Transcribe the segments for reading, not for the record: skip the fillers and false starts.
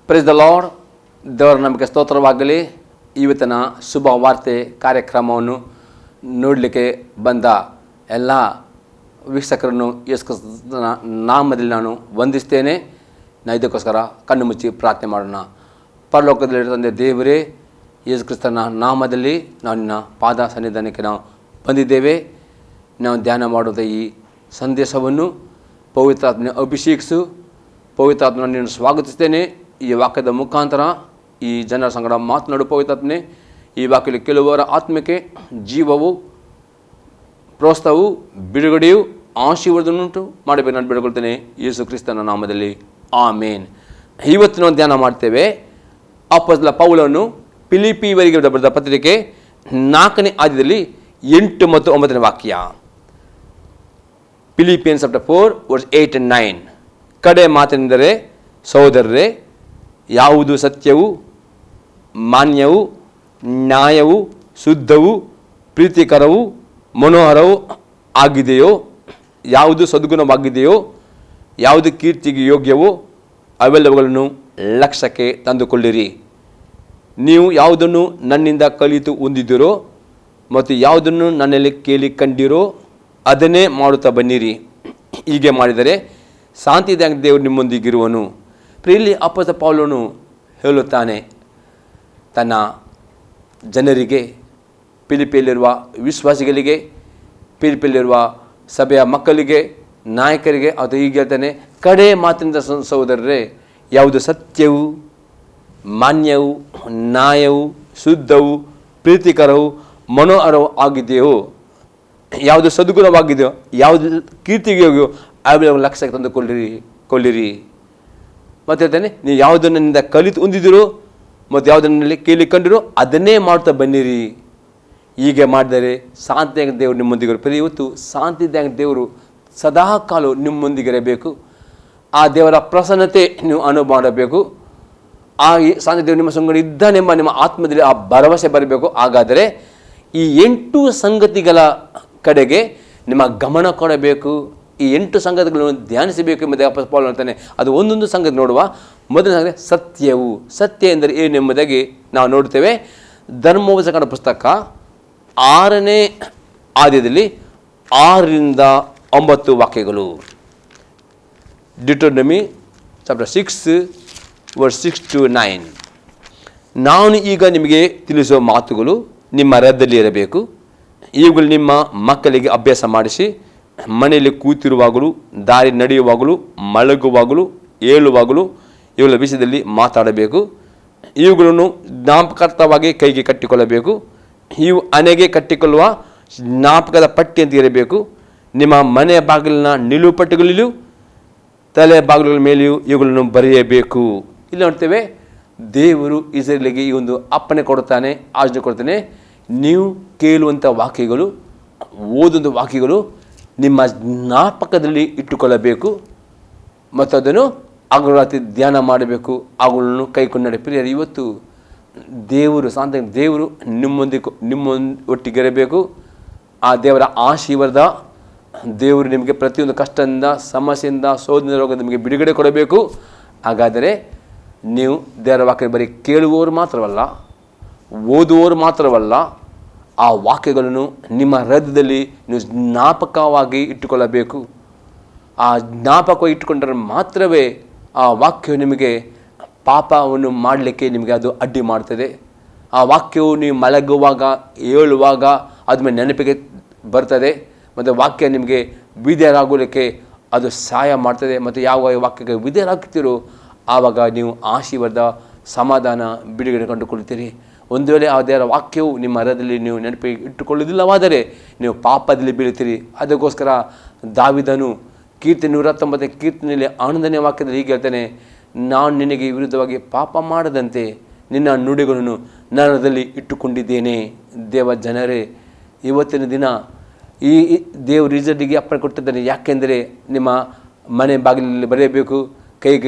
Praise the lord. ದೇವರ ನಮಗೆ ಸ್ತೋತ್ರವಾಗಲಿ. ಇವತ್ತಿನ ಶುಭ ವಾರ್ತೆ ಕಾರ್ಯಕ್ರಮವನ್ನು ನೋಡಲಿಕ್ಕೆ ಬಂದ ಎಲ್ಲ ವೀಕ್ಷಕರನ್ನು ಯೇಸು ಕ್ರಿಸ್ತನ ನಾಮದಲ್ಲಿ ನಾನು ವಂದಿಸ್ತೇನೆ. ನಾನು ಇದಕ್ಕೋಸ್ಕರ ಕಣ್ಣು ಮುಚ್ಚಿ ಪ್ರಾರ್ಥನೆ ಮಾಡೋಣ. ಪರಲೋಕದಲ್ಲಿ ತಂದೆ ದೇವರೇ, ಯೇಸು ಕ್ರಿಸ್ತನ ನಾಮದಲ್ಲಿ ನಾವು ನಿನ್ನ ಪಾದ ಸನ್ನಿಧಾನಕ್ಕೆ ನಾವು ಬಂದಿದ್ದೇವೆ. ನಾವು ಧ್ಯಾನ ಮಾಡುವ ಈ ಸಂದೇಶವನ್ನು ಪವಿತ್ರಾತ್ಮನ ಅಭಿಷೇಕಿಸು. ಪವಿತ್ರಾತ್ಮನ ನೀನು ಸ್ವಾಗತಿಸ್ತೇನೆ. ಈ ವಾಕ್ಯದ ಮುಖಾಂತರ ಈ ಜನರ ಸಂಗಡ ಮಾತನಾಡು ಪವಿತ್ರಾತ್ಮನೆ. ಈ ವಾಕ್ಯದಲ್ಲಿ ಕೆಲವರ ಆತ್ಮಕ್ಕೆ ಜೀವವು, ಪ್ರೋತ್ಸಾಹವು, ಬಿಡುಗಡೆಯು, ಆಶೀರ್ವಾದವನ್ನುಂಟು ಮಾಡಬೇಕು ನಾನು ಬೇಡಿಕೊಳ್ತೇನೆ ಯೇಸು ಕ್ರಿಸ್ತನ ನಾಮದಲ್ಲಿ, ಆಮೇನ್. ಇವತ್ತಿನ ಧ್ಯಾನ ಮಾಡ್ತೇವೆ ಅಪೊಸ್ತಲ ಪೌಲನು ಫಿಲಿಪ್ಪಿಯವರಿಗೆ ಬರೆದ ಪತ್ರಿಕೆ 4ನೇ ಅಧ್ಯಾಯದಲ್ಲಿ 8 ಮತ್ತು 9ನೇ ವಾಕ್ಯ. Philippians chapter 4 verse 8 and 9. ಕಡೆ ಮಾತೆಂದರೆ, ಸಹೋದರರೇ, ಯಾವುದು ಸತ್ಯವೂ, ಮಾನ್ಯವೂ, ನ್ಯಾಯವೂ, ಶುದ್ಧವೂ, ಪ್ರೀತಿಕರವೂ, ಮನೋಹರವೂ ಆಗಿದೆಯೋ, ಯಾವುದು ಸದ್ಗುಣವಾಗಿದೆಯೋ, ಯಾವುದು ಕೀರ್ತಿಗೆ ಯೋಗ್ಯವೋ ಅವೆಲ್ಲವುಗಳನ್ನು ಲಕ್ಷ್ಯಕ್ಕೆ ತಂದುಕೊಳ್ಳಿರಿ. ನೀವು ಯಾವುದನ್ನು ನನ್ನಿಂದ ಕಲಿತು ಹೊಂದಿದ್ದೀರೋ ಮತ್ತು ಯಾವುದನ್ನು ನನ್ನಲ್ಲಿ ಕೇಳಿ ಕಂಡಿರೋ ಅದನ್ನೇ ಮಾಡುತ್ತಾ ಬನ್ನಿರಿ. ಹೀಗೆ ಮಾಡಿದರೆ ಶಾಂತಿದಾಯಕ ದೇವರು ನಿಮ್ಮೊಂದಿಗಿರುವನು. ಇಲ್ಲಿ ಅಪೊಸ್ತಲ ಪೌಲನು ಹೇಳುತ್ತಾನೆ ತನ್ನ ಜನರಿಗೆ, ಫಿಲಿಪಿಯಲ್ಲಿರುವ ವಿಶ್ವಾಸಿಗಳಿಗೆ, ಫಿಲಿಪಿಯಲ್ಲಿರುವ ಸಭೆಯ ಮಕ್ಕಳಿಗೆ, ನಾಯಕರಿಗೆ. ಅದು ಹೀಗೆ ಹೇಳ್ತಾನೆ, ಕಡೆ ಮಾತಿನಿಂದ ಸಹೋದರರೇ, ಯಾವುದು ಸತ್ಯವೂ, ಮಾನ್ಯವೂ, ನ್ಯಾಯವೂ, ಶುದ್ಧವೂ, ಪ್ರೀತಿಕರವೂ, ಮನೋಹರವೂ ಆಗಿದೆಯೋ, ಯಾವುದು ಸದ್ಗುಣವಾಗಿದೆಯೋ, ಯಾವುದು ಕೀರ್ತಿಗೆ ಹೋಗಿಯೋ ಅವೆಲ್ಲವನ್ನು ಲಕ್ಷ್ಯಕ್ಕೆ ತಂದುಕೊಳ್ಳಿರಿ. ಮತ್ತು ಹೇಳ್ತಾನೆ, ನೀವು ಯಾವುದನ್ನು ನನ್ನಿಂದ ಕಲಿತು ಹೊಂದಿದಿರೋ ಮತ್ತು ಯಾವುದನ್ನಲ್ಲಿ ಕೇಳಿ ಕಂಡಿರೋ ಅದನ್ನೇ ಮಾಡ್ತಾ ಬನ್ನಿರಿ. ಹೀಗೆ ಮಾಡಿದರೆ ಶಾಂತಿದಾಯಕ ದೇವರು ನಿಮ್ಮೊಂದಿಗಿರು. ಇವತ್ತು ಶಾಂತಿದಾಯಕ ದೇವರು ಸದಾ ಕಾಲ ನಿಮ್ಮೊಂದಿಗಿರಬೇಕು. ಆ ದೇವರ ಪ್ರಸನ್ನತೆ ನೀವು ಅನುಭವ ಮಾಡಬೇಕು. ಆ ಶಾಂತಿ ದೇವರು ನಿಮ್ಮ ಸಂಗಡ ಇದ್ದಾನೆಂಬ ನಿಮ್ಮ ಆತ್ಮದಲ್ಲಿ ಆ ಭರವಸೆ ಬರಬೇಕು. ಹಾಗಾದರೆ ಈ 8 ಸಂಗತಿಗಳ ಕಡೆಗೆ ನಿಮ್ಮ ಗಮನ ಕೊಡಬೇಕು. ಈ 8 ಸಂಗತಿಗಳನ್ನು ಧ್ಯಾನಿಸಬೇಕು ಎಂಬುದಾಗಿ ಅಪೊಸ್ತಲ ಪೌಲನು ಹೇಳ್ತಾನೆ. ಅದು ಒಂದೊಂದು ಸಂಗತಿ ನೋಡುವ. ಮೊದಲನೇ ಸಂಗತಿ ಸತ್ಯವು. ಸತ್ಯ ಎಂದರೆ ಏನು ಎಂಬುದಾಗಿ ನಾವು ನೋಡ್ತೇವೆ. ಧರ್ಮೋಪದೇಶಕಾಂಡ ಪುಸ್ತಕ 6ನೇ ಅಧ್ಯಾಯದಲ್ಲಿ 6ರಿಂದ 9 ವಾಕ್ಯಗಳು. ಡಿಟೋನಮಿ ಚಾಪ್ಟರ್ 6 ವರ್ಸ್ 6 to 9. ನಾನು ಈಗ ನಿಮಗೆ ತಿಳಿಸುವ ಮಾತುಗಳು ನಿಮ್ಮ ಹೃದಯದಲ್ಲಿ ಇರಬೇಕು. ಇವುಗಳು ನಿಮ್ಮ ಮಕ್ಕಳಿಗೆ ಅಭ್ಯಾಸ ಮಾಡಿಸಿ, ಮನೆಯಲ್ಲಿ ಕೂತಿರುವಾಗಲೂ, ದಾರಿ ನಡೆಯುವಾಗಲೂ, ಮಲಗುವಾಗಲೂ, ಏಳುವಾಗಲೂ ಇವುಗಳ ವಿಷಯದಲ್ಲಿ ಮಾತಾಡಬೇಕು. ಇವುಗಳನ್ನು ಜ್ಞಾಪಕಾರ್ಥವಾಗಿ ಕೈಗೆ ಕಟ್ಟಿಕೊಳ್ಳಬೇಕು. ಇವು ಹಣೆಗೆ ಕಟ್ಟಿಕೊಳ್ಳುವ ಜ್ಞಾಪಕದ ಪಟ್ಟಿ ಅಂತ ಇರಬೇಕು. ನಿಮ್ಮ ಮನೆಯ ಬಾಗಿಲಿನ ನಿಲುಪಟ್ಟಿಗಳಲ್ಲಿಯೂ ತಲೆ ಬಾಗಿಲುಗಳ ಮೇಲೆಯೂ ಇವುಗಳನ್ನು ಬರೆಯಬೇಕು. ಇಲ್ಲಿ ನೋಡ್ತೇವೆ, ದೇವರು ಇಸ್ರಾಯೇಲಿಗೆ ಈ ಒಂದು ಅಪ್ಪಣೆ ಕೊಡುತ್ತಾನೆ, ಆಜ್ಞೆ ಕೊಡ್ತಾನೆ. ನೀವು ಕೇಳುವಂಥ ವಾಕ್ಯಗಳು, ಓದುವಂಥ ವಾಕ್ಯಗಳು ನಿಮ್ಮ ಜ್ಞಾಪಕದಲ್ಲಿ ಇಟ್ಟುಕೊಳ್ಳಬೇಕು ಮತ್ತು ಅದನ್ನು ಹಗಲು ರಾತ್ರಿ ಧ್ಯಾನ ಮಾಡಬೇಕು. ಅವುಗಳನ್ನು ಕೈಕೊಂಡು ನಡೆ. ಪ್ರಿಯರು, ಇವತ್ತು ದೇವರು ಶಾಂತ ದೇವರು ನಿಮ್ಮ ಒಟ್ಟಿಗಿರಬೇಕು. ಆ ದೇವರ ಆಶೀರ್ವಾದ ದೇವರು ನಿಮಗೆ ಪ್ರತಿಯೊಂದು ಕಷ್ಟದಿಂದ, ಸಮಸ್ಯೆಯಿಂದ, ಶೋಧನೆ ರೋಗದಿಂದ ನಿಮಗೆ ಬಿಡುಗಡೆ ಕೊಡಬೇಕು. ಹಾಗಾದರೆ ನೀವು ದೇವರ ವಾಕ್ಯ ಬರೀ ಕೇಳುವವರು ಮಾತ್ರವಲ್ಲ, ಓದುವವರು ಮಾತ್ರವಲ್ಲ, ಆ ವಾಕ್ಯಗಳನ್ನು ನಿಮ್ಮ ಹೃದಯದಲ್ಲಿ ನೀವು ಜ್ಞಾಪಕವಾಗಿ ಇಟ್ಟುಕೊಳ್ಳಬೇಕು. ಆ ಜ್ಞಾಪಕವಾಗಿ ಇಟ್ಟುಕೊಂಡರೆ ಮಾತ್ರವೇ ಆ ವಾಕ್ಯವು ನಿಮಗೆ ಪಾಪವನ್ನು ಮಾಡಲಿಕ್ಕೆ ನಿಮಗೆ ಅದು ಅಡ್ಡಿ ಮಾಡ್ತದೆ. ಆ ವಾಕ್ಯವು ನೀವು ಮಲಗುವಾಗ, ಏಳುವಾಗ ಅದ್ಮೇಲೆ ನೆನಪಿಗೆ ಬರ್ತದೆ ಮತ್ತು ವಾಕ್ಯ ನಿಮಗೆ ವಿಧೇಯರಾಗಲಿಕ್ಕೆ ಅದು ಸಹಾಯ ಮಾಡ್ತದೆ. ಮತ್ತು ಯಾವ ವಾಕ್ಯಕ್ಕೆ ವಿಧೇಯರಾಗ್ತೀರೋ ಆವಾಗ ನೀವು ಆಶೀರ್ವಾದ, ಸಮಾಧಾನ, ಬಿಡುಗಡೆ ಕಂಡುಕೊಳ್ಳುತ್ತೀರಿ. ಒಂದು ವೇಳೆ ಆ ದೇವರ ವಾಕ್ಯವು ನಿಮ್ಮ ಹೃದಯದಲ್ಲಿ ನೀವು ನೆನಪಿಗೆ ಇಟ್ಟುಕೊಳ್ಳುವುದಿಲ್ಲವಾದರೆ ನೀವು ಪಾಪದಲ್ಲಿ ಬೀಳುತ್ತೀರಿ. ಅದಕ್ಕೋಸ್ಕರ ದಾವೀದನು ಕೀರ್ತನೆ 119 ಕೀರ್ತನೆಯಲ್ಲಿ 8ನೇ ವಾಕ್ಯದಲ್ಲಿ ಹೀಗೆ ಹೇಳ್ತಾನೆ, ನಾನು ನಿನಗೆ ವಿರುದ್ಧವಾಗಿ ಪಾಪ ಮಾಡದಂತೆ ನಿನ್ನ ನುಡಿಗಳನ್ನು ನನ್ನ ಹೃದಯದಲ್ಲಿ ಇಟ್ಟುಕೊಂಡಿದ್ದೇನೆ. ದೇವ ಜನರೇ, ಇವತ್ತಿನ ದಿನ ಈ ದೇವರು ಇಸ್ರಾಯೇಲಿಗೆ ಅಪ್ಪಣೆ ಕೊಟ್ಟಿದ್ದಾನೆ. ಯಾಕೆಂದರೆ ನಿಮ್ಮ ಮನೆ ಬಾಗಿಲಲ್ಲಿ ಬರೆಯಬೇಕು,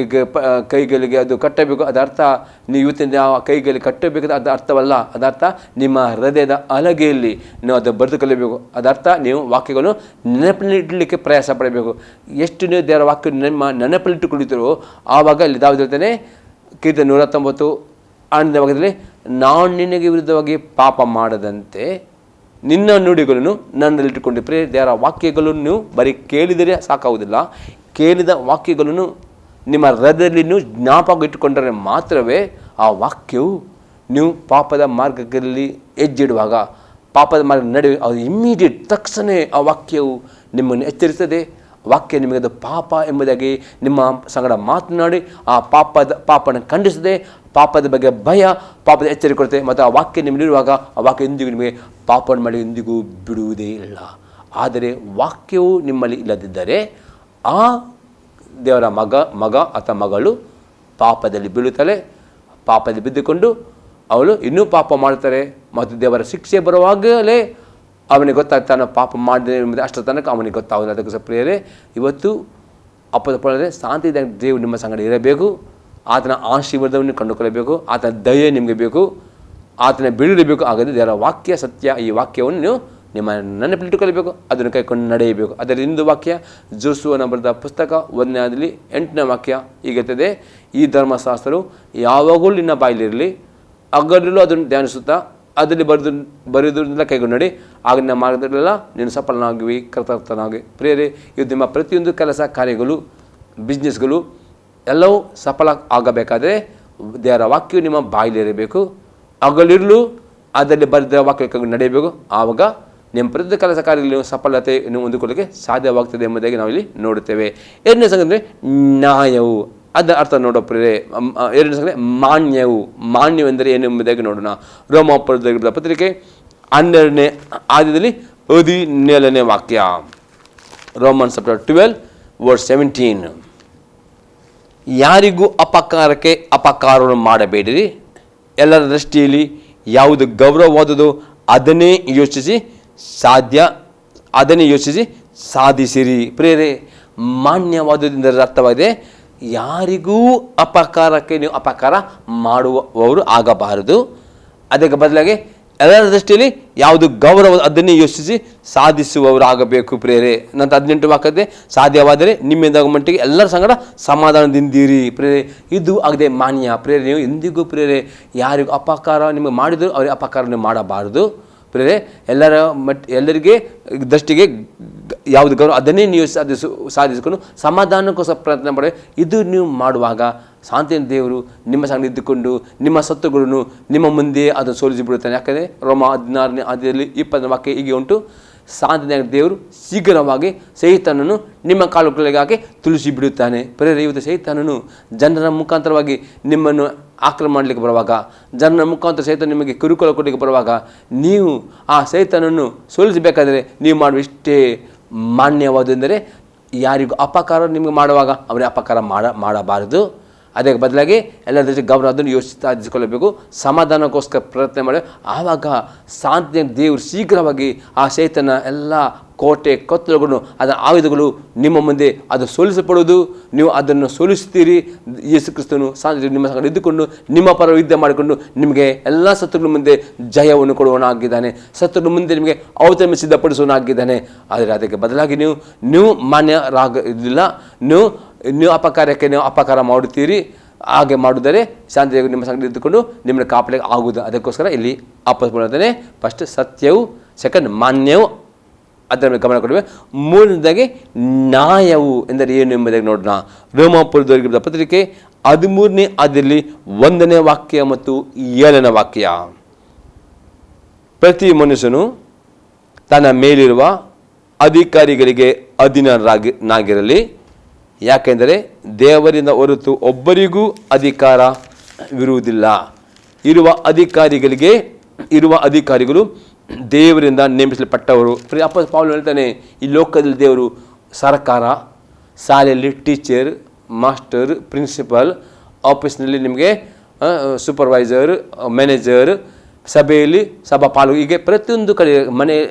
ಕೈಗಳಿಗೆ ಅದು ಕಟ್ಟಬೇಕು. ಅದರ್ಥ ನೀವು ಇವತ್ತಿನ ಕೈಗೆ ಕಟ್ಟಬೇಕಾದ ಅದು ಅರ್ಥವಲ್ಲ. ಅದರ್ಥ ನಿಮ್ಮ ಹೃದಯದ ಹಲಗೆಯಲ್ಲಿ ನೀವು ಅದು ಬರೆದುಕೊಳ್ಳಬೇಕು. ಅದರ್ಥ ನೀವು ವಾಕ್ಯಗಳನ್ನು ನೆನಪಿನಲ್ಲಿ ಇಡಲಿಕ್ಕೆ ಪ್ರಯಾಸ ಪಡಬೇಕು. ಎಷ್ಟು ನೀವು ದೇವರ ವಾಕ್ಯ ನಿಮ್ಮ ನೆನಪಲ್ಲಿಟ್ಟುಕೊಂಡಿದ್ದೀರೋ ಆವಾಗ ಇಲ್ಲಿ ದಾವೀದ ಹೇಳ್ತಾನೆ, ಕೀರ್ತನೆ 119 8ನೇ ಭಾಗದಲ್ಲಿ, ನಾನು ನಿನಗೆ ವಿರುದ್ಧವಾಗಿ ಪಾಪ ಮಾಡದಂತೆ ನಿನ್ನ ನುಡಿಗಳನ್ನು ನನ್ನಲ್ಲಿಟ್ಟುಕೊಂಡು. ಪ್ರಿಯ, ದೇವರ ವಾಕ್ಯಗಳನ್ನು ನೀವು ಬರೀ ಕೇಳಿದರೆ ಸಾಕಾಗುವುದಿಲ್ಲ. ಕೇಳಿದ ವಾಕ್ಯಗಳನ್ನು ನಿಮ್ಮ ಹೃದಯದಲ್ಲಿ ನೀವು ಜ್ಞಾಪಕ ಇಟ್ಟುಕೊಂಡರೆ ಮಾತ್ರವೇ ಆ ವಾಕ್ಯವು ನೀವು ಪಾಪದ ಮಾರ್ಗದಲ್ಲಿ ಹೆಜ್ಜೆಡುವಾಗ, ಪಾಪದ ಮಾರ್ಗ ನಡುವೆ ಅದು ಇಮ್ಮಿಡಿಯೇಟ್ ತಕ್ಷಣ ಆ ವಾಕ್ಯವು ನಿಮ್ಮನ್ನು ಎಚ್ಚರಿಸ್ತದೆ. ವಾಕ್ಯ ನಿಮಗೆ ಅದು ಪಾಪ ಎಂಬುದಾಗಿ ನಿಮ್ಮ ಸಂಗಡ ಮಾತನಾಡಿ ಆ ಪಾಪನ ಖಂಡಿಸದೆ, ಪಾಪದ ಬಗ್ಗೆ ಭಯ, ಪಾಪದ ಎಚ್ಚರಿಕೆ ಕೊಡುತ್ತೆ. ಮತ್ತು ಆ ವಾಕ್ಯ ನಿಮ್ಮಲ್ಲಿರುವಾಗ ಆ ವಾಕ್ಯ ಎಂದಿಗೂ ನಿಮಗೆ ಪಾಪವನ್ನು ಮಾಡಿ ಎಂದಿಗೂ ಬಿಡುವುದೇ ಇಲ್ಲ. ಆದರೆ ವಾಕ್ಯವು ನಿಮ್ಮಲ್ಲಿ ಇಲ್ಲದಿದ್ದರೆ ಆ ದೇವರ ಮಗ ಅಥವಾ ಮಗಳು ಪಾಪದಲ್ಲಿ ಬೀಳುತ್ತಾಳೆ. ಪಾಪದಲ್ಲಿ ಬಿದ್ದುಕೊಂಡು ಅವಳು ಇನ್ನೂ ಪಾಪ ಮಾಡ್ತಾರೆ ಮತ್ತು ದೇವರ ಶಿಕ್ಷೆ ಬರುವಾಗಲೇ ಅವನಿಗೆ ಗೊತ್ತಾಗ್ತಾನೆ ಪಾಪ ಮಾಡಿದೆ ಎಂಬುದು. ಅಷ್ಟರ ತನಕ ಅವನಿಗೆ ಗೊತ್ತಾಗೋದು. ಅದಕ್ಕೆ ಪ್ರಿಯರೇ, ಇವತ್ತು ಅಪ್ಪದ ಶಾಂತಿಯಿಂದ ದೇವರು ನಿಮ್ಮ ಸಂಗಡ ಇರಬೇಕು. ಆತನ ಆಶೀರ್ವಾದವನ್ನು ಕಂಡುಕೊಳ್ಳಬೇಕು. ಆತನ ದಯೆ ನಿಮಗೆ ಬೇಕು. ಆತನ ಬಿಡಿರಬೇಕು. ಹಾಗಾದರೆ ದೇವರ ವಾಕ್ಯ ಸತ್ಯ. ಈ ವಾಕ್ಯವನ್ನು ನೀವು ನಿಮ್ಮ ನೆನಪಿಟ್ಟುಕೊಳ್ಳಬೇಕು, ಅದನ್ನು ಕೈಕೊಂಡು ನಡೆಯಬೇಕು. ಅದರ ಇಂದು ವಾಕ್ಯ ಜೋಸುವನ ಬರೆದ ಪುಸ್ತಕ 1ನೇ 8ನೇ ವಾಕ್ಯ ಹೀಗಿರ್ತದೆ, ಈ ಧರ್ಮಶಾಸ್ತ್ರವು ಯಾವಾಗಲೂ ನಿನ್ನ ಬಾಯಲ್ಲಿರಲಿ, ಹಗಲಿರುಳು ಅದನ್ನು ಧ್ಯಾನಿಸುತ್ತಾ ಅದರಲ್ಲಿ ಬರೆಯುವುದರಿಂದ ಕೈಗೊಂಡು ನಡಿ, ಆಗ ನಿನ್ನ ಮಾರ್ಗದಲ್ಲೆಲ್ಲ ನೀನು ಸಫಲನಾಗುವಿ, ಕೃತಾರ್ಥನಾಗಿ. ಪ್ರಿಯರೇ, ಇದು ನಿಮ್ಮ ಪ್ರತಿಯೊಂದು ಕೆಲಸ ಕಾರ್ಯಗಳು, ಬಿಸ್ನೆಸ್ಗಳು ಎಲ್ಲವೂ ಸಫಲ ಆಗಬೇಕಾದರೆ ದೇವರ ವಾಕ್ಯವು ನಿಮ್ಮ ಬಾಯಲ್ಲಿರಬೇಕು. ಹಗಲಿರುಳು ಅದರಲ್ಲಿ ಬರೆದ ವಾಕ್ಯ ಕೈಗೊಂಡು ನಡೆಯಬೇಕು. ಆವಾಗ ನಿಮ್ಮ ಪ್ರತಿಯೊಂದು ಕೆಲಸ ಕಾರ್ಯದಲ್ಲಿ ನೀವು ಸಫಲತೆ ಹೊಂದಿಕೊಳ್ಳೋಕ್ಕೆ ಸಾಧ್ಯವಾಗ್ತದೆ ಎಂಬುದಾಗಿ ನಾವಿಲ್ಲಿ ನೋಡುತ್ತೇವೆ. ಎರಡನೇ ಸಂಗತಿ ನ್ಯಾಯವು. ಅದರ ಅರ್ಥ ನೋಡೋ ಪ್ರಿಯರೇ, ಎರಡನೇ ಸಂಗತಿ ಮಾನ್ಯವು. ಮಾನ್ಯವೆಂದರೆ ಏನು ಎಂಬುದಾಗಿ ನೋಡೋಣ. ರೋಮಾಪುರದ ಪತ್ರಿಕೆ 12ನೇ ಆದ್ಯದಲ್ಲಿ 17ನೇ ವಾಕ್ಯ. Romans chapter 12:17. ಯಾರಿಗೂ ಅಪಕಾರವನ್ನು ಮಾಡಬೇಡಿರಿ, ಎಲ್ಲರ ದೃಷ್ಟಿಯಲ್ಲಿ ಯಾವುದು ಗೌರವವಾದುದೋ ಅದನ್ನೇ ಯೋಚಿಸಿ ಸಾಧಿಸಿರಿ. ಪ್ರಿಯರೇ, ಮಾನ್ಯವಾದುದರಿಂದ ಅರ್ಥವಾಗಿದೆ, ಯಾರಿಗೂ ನೀವು ಅಪಕಾರ ಮಾಡುವವರು ಆಗಬಾರದು. ಅದಕ್ಕೆ ಬದಲಾಗಿ ಎಲ್ಲರ ದೃಷ್ಟಿಯಲ್ಲಿ ಯಾವುದು ಗೌರವ ಅದನ್ನೇ ಯೋಚಿಸಿ ಸಾಧಿಸುವವರು ಆಗಬೇಕು. ಪ್ರಿಯರೇ, ನಂತರ 18 ವಾಕ್ಯದೆ, ಸಾಧ್ಯವಾದರೆ ನಿಮ್ಮಿಂದ ಮಟ್ಟಿಗೆ ಎಲ್ಲರ ಸಂಗಡ ಸಮಾಧಾನದಿಂದಿರಿ. ಪ್ರಿಯರೇ, ಇದು ಆಗದೆ ಮಾನ್ಯ. ಪ್ರಿಯರೇ, ನೀವು ಎಂದಿಗೂ ಪ್ರಿಯರೇ ಯಾರಿಗೂ ಅಪಕಾರ ನಿಮಗೆ ಮಾಡಿದರೂ ಅವರಿಗೆ ಅಪಕಾರ ನೀವು ಮಾಡಬಾರದು. ಪ್ರಿಯರೇ, ಎಲ್ಲರಿಗೆ ದೃಷ್ಟಿಗೆ ಯಾವುದು ಗೌರವ ಅದನ್ನೇ ನೀವು ಸಾಧಿಸಿಕೊಂಡು ಸಮಾಧಾನಕ್ಕೋಸ್ಕರ ಪ್ರಯತ್ನ ಮಾಡಿ. ಇದು ನೀವು ಮಾಡುವಾಗ ಶಾಂತಿಯ ದೇವರು ನಿಮ್ಮ ಸಂಗಡ ಇದ್ದುಕೊಂಡು ನಿಮ್ಮ ಶತ್ರುಗಳನ್ನು ನಿಮ್ಮ ಮುಂದೆ ಅದನ್ನು ಸೋಲಿಸಿಬಿಡುತ್ತಾನೆ. ಯಾಕಂದರೆ ರೋಮ 16ನೇ ಅಧ್ಯಾಯದಲ್ಲಿ 20ನೇ ವಾಕ್ಯ ಹೀಗೆ ಉಂಟು, ಶಾಂತಿಯ ದೇವರು ಶೀಘ್ರವಾಗಿ ಸೈತಾನನು ನಿಮ್ಮ ಕಾಲುಗಳಿಗೆ ಹಾಕಿ ತುಳಿಸಿ ಬಿಡುತ್ತಾನೆ. ಪ್ರಿಯರೇ, ಇವತ್ತು ಸೈತಾನನು ಜನರ ಮುಖಾಂತರವಾಗಿ ನಿಮ್ಮನ್ನು ಆಕ್ರಮಣ ಮಾಡಲಿಕ್ಕೆ ಬರುವಾಗ, ಜನರ ಮುಖಾಂತರ ಸೈತಾನ ನಿಮಗೆ ಕಿರುಕುಳ ಕೊಡಲಿಕ್ಕೆ ಬರುವಾಗ, ನೀವು ಆ ಸೈತಾನನ್ನು ಸೋಲಿಸಬೇಕಾದರೆ ನೀವು ಮಾಡುವ ಇಷ್ಟೇ ಮಾನ್ಯವಾದೆಂದರೆ ಯಾರಿಗೂ ಅಪಕಾರ ನಿಮಗೆ ಮಾಡುವಾಗ ಅವರಿಗೆ ಅಪಕಾರ ಮಾಡಬಾರದು. ಅದಕ್ಕೆ ಬದಲಾಗಿ ಎಲ್ಲ ದೃಷ್ಟಿ ಗೌರವ ಅದನ್ನು ಯೋಚಿಸಿಕೊಳ್ಳಬೇಕು, ಸಮಾಧಾನಕ್ಕೋಸ್ಕರ ಪ್ರಯತ್ನ ಮಾಡಿ. ಆವಾಗ ಶಾಂತಿಯ ದೇವರು ಶೀಘ್ರವಾಗಿ ಆ ಸೈತಾನ ಎಲ್ಲ ಕೋಟೆ ಕೊತ್ತಲುಗಳು ಅದರ ಆಯುಧಗಳು ನಿಮ್ಮ ಮುಂದೆ ಅದು ಸೋಲಿಸಲ್ಪಡುವುದು. ನೀವು ಅದನ್ನು ಸೋಲಿಸ್ತೀರಿ. ಯೇಸು ಕ್ರಿಸ್ತನು ಶಾಂತಿ ನಿಮ್ಮ ಸಂಗಡ ಇದ್ದುಕೊಂಡು ನಿಮ್ಮ ಪರ ಯುದ್ಧ ಮಾಡಿಕೊಂಡು ನಿಮಗೆ ಎಲ್ಲ ಶತ್ರುಗಳ ಮುಂದೆ ಜಯವನ್ನು ಕೊಡುವವನಾಗಿದ್ದಾನೆ. ಶತ್ರುಗಳ ಮುಂದೆ ನಿಮಗೆ ಔತಣ ಸಿದ್ಧಪಡಿಸುವವನಾಗಿದ್ದಾನೆ. ಆದರೆ ಅದಕ್ಕೆ ಬದಲಾಗಿ ನೀವು ಮಾನ್ಯರಾಗಿಲ್ಲ. ನೀವು ಅಪಕಾರ ಮಾಡುತ್ತೀರಿ. ಹಾಗೆ ಮಾಡಿದರೆ ಶಾಂತಿ ನಿಮ್ಮ ಸಂಗಡ ಇದ್ದುಕೊಂಡು ನಿಮ್ಮನ್ನು ಕಾಪಾಡಲಿಕ್ಕೆ ಆಗುವುದು. ಅದಕ್ಕೋಸ್ಕರ ಇಲ್ಲಿ ಅಪ್ಪಸ್ತಾನೆ ಫಸ್ಟ್ ಸತ್ಯವು, ಸೆಕೆಂಡ್ ಮಾನ್ಯವು, ಅದರ ಮೇಲೆ ಗಮನ ಕೊಡಬೇಕು. ಮೂರನೇದಾಗಿ ನ್ಯಾಯವು ಎಂದರೆ ಏನು ಎಂಬುದಾಗಿ ನೋಡೋಣ. ರೋಮಾಪುರದವರಿಗೆ ಪತ್ರಿಕೆ 13ನೇ ಅಧ್ಯಾಯದಲ್ಲಿ 1ನೇ ವಾಕ್ಯ ಮತ್ತು 7ನೇ ವಾಕ್ಯ. ಪ್ರತಿ ಮನುಷ್ಯನು ತನ್ನ ಮೇಲಿರುವ ಅಧಿಕಾರಿಗಳಿಗೆ ಅಧೀನನಾಗಿರಲಿ, ಯಾಕೆಂದರೆ ದೇವರಿಂದ ಹೊರತು ಒಬ್ಬರಿಗೂ ಅಧಿಕಾರವಿರುವುದಿಲ್ಲ. ಇರುವ ಅಧಿಕಾರಿಗಳು ದೇವರಿಂದ ನೇಮಿಸಲ್ಪಟ್ಟವರು. ಪೌಲನು ಹೇಳ್ತಾನೆ, ಈ ಲೋಕದಲ್ಲಿ ದೇವರು ಸರ್ಕಾರ, ಶಾಲೆಯಲ್ಲಿ ಟೀಚರ್, ಮಾಸ್ಟರ್, ಪ್ರಿನ್ಸಿಪಲ್, ಆಫೀಸ್ನಲ್ಲಿ ನಿಮಗೆ ಸೂಪರ್ವೈಸರ್, ಮ್ಯಾನೇಜರ್, ಸಭೆಯಲ್ಲಿ ಸಭಾಪಾಲು, ಹೀಗೆ ಪ್ರತಿಯೊಂದು ಕಡೆ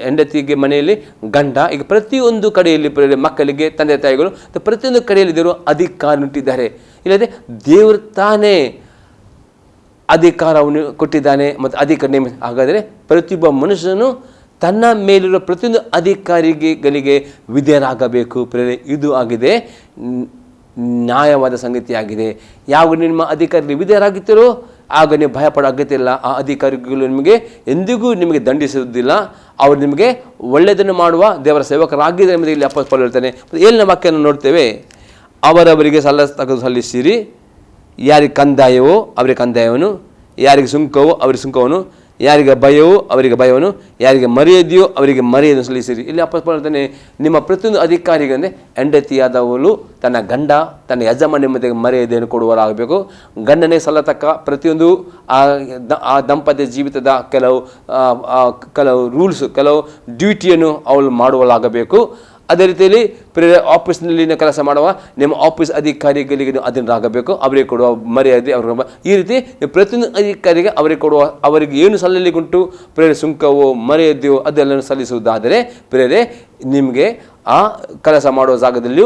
ಹೆಂಡತಿಗೆ ಮನೆಯಲ್ಲಿ ಗಂಡ, ಈಗ ಪ್ರತಿಯೊಂದು ಕಡೆಯಲ್ಲಿ ಮಕ್ಕಳಿಗೆ ತಂದೆ ತಾಯಿಗಳು, ಪ್ರತಿಯೊಂದು ಕಡೆಯಲ್ಲಿ ದೇವರು ಅಧಿಕಾರ ಇಟ್ಟಿದ್ದಾರೆ. ಇಲ್ಲದೆ ದೇವರು ತಾನೇ ಅಧಿಕಾರವನ್ನು ಕೊಟ್ಟಿದ್ದಾನೆ ಮತ್ತು ಅಧಿಕಾರ ನೇಮ. ಹಾಗಾದರೆ ಪ್ರತಿಯೊಬ್ಬ ಮನುಷ್ಯನು ತನ್ನ ಮೇಲಿರುವ ಪ್ರತಿಯೊಂದು ಅಧಿಕಾರಿಗಳಿಗೆ ವಿಧೇಯರಾಗಬೇಕು. ಪ್ರೇರಣೆ ಇದು ಆಗಿದೆ ನ್ಯಾಯವಾದ ಸಂಗತಿಯಾಗಿದೆ. ಯಾವಾಗ ನಿಮ್ಮ ಅಧಿಕಾರಿ ವಿಧೇಯರಾಗುತ್ತೀರೋ ಆಗ ನೀವು ಭಯಪಡೋ ಅಗತ್ಯ ಇಲ್ಲ. ಆ ಅಧಿಕಾರಿಗಳು ನಿಮಗೆ ಎಂದಿಗೂ ನಿಮಗೆ ದಂಡಿಸುವುದಿಲ್ಲ. ಅವರು ನಿಮಗೆ ಒಳ್ಳೆಯದನ್ನು ಮಾಡುವ ದೇವರ ಸೇವಕರಾಗಿದ್ದಾರೆ ಎಂಬುದು ಇಲ್ಲಿ ಅಪೊಸ್ತಲನು ಹೇಳ್ತಾನೆ. ಏಳಿನ ವಾಕ್ಯವನ್ನು ನೋಡ್ತೇವೆ, ಅವರವರಿಗೆ ಸಲ್ಲಿಸಿರಿ, ಯಾರಿಗೆ ಕಂದಾಯವೋ ಅವರಿಗೆ ಕಂದಾಯವನ್ನು, ಯಾರಿಗೆ ಸುಂಕವೋ ಅವರಿಗೆ ಸುಂಕವನು, ಯಾರಿಗೆ ಭಯವೋ ಅವರಿಗೆ ಭಯವನ್ನು, ಯಾರಿಗೆ ಮರ್ಯಾದೆಯೋ ಅವರಿಗೆ ಮರ್ಯಾದೆಯನ್ನು ಸಲ್ಲಿಸಿರಿ. ಇಲ್ಲಿ ಅಪೊಸ್ತಲನು ಹೇಳ್ತಾನೆ, ನಿಮ್ಮ ಪ್ರತಿಯೊಂದು ಅಧಿಕಾರಿಗೆ ಅಂದರೆ ಹೆಂಡತಿಯಾದವಳು ತನ್ನ ಗಂಡ ತನ್ನ ಯಜಮಾನ ಎಂಬುದಾಗಿ ಮರ್ಯಾದೆಯನ್ನು ಕೊಡುವರಾಗಬೇಕು. ಗಂಡನೇ ಸಲ್ಲತಕ್ಕ ಪ್ರತಿಯೊಂದು ಆ ದಂಪತಿಯ ಜೀವಿತದ ಕೆಲವು ರೂಲ್ಸ್, ಕೆಲವು ಡ್ಯೂಟಿಯನ್ನು ಅವಳು ಮಾಡುವಲಾಗಬೇಕು. ಅದೇ ರೀತಿಯಲ್ಲಿ ಆಫೀಸ್ನಲ್ಲಿ ಕೆಲಸ ಮಾಡುವ ನಿಮ್ಮ ಆಫೀಸ್ ಅಧಿಕಾರಿಗಳಿಗೆ ಅದನ್ನಾಗಬೇಕು, ಅವರಿಗೆ ಕೊಡುವ ಮರ್ಯಾದೆ ಅವ್ರಿಗೆ. ಈ ರೀತಿ ಪ್ರತಿಯೊಂದು ಅಧಿಕಾರಿಗೆ ಅವರಿಗೆ ಕೊಡುವ, ಅವರಿಗೆ ಏನು ಸಲ್ಲಲಿಗುಂಟು ಸುಂಕವೋ ಮರ್ಯಾದೆಯೋ ಅದೆಲ್ಲವನ್ನು ಸಲ್ಲಿಸುವುದಾದರೆ ಪ್ರೇರೆ ನಿಮಗೆ ಆ ಕೆಲಸ ಮಾಡುವ ಜಾಗದಲ್ಲಿಯೂ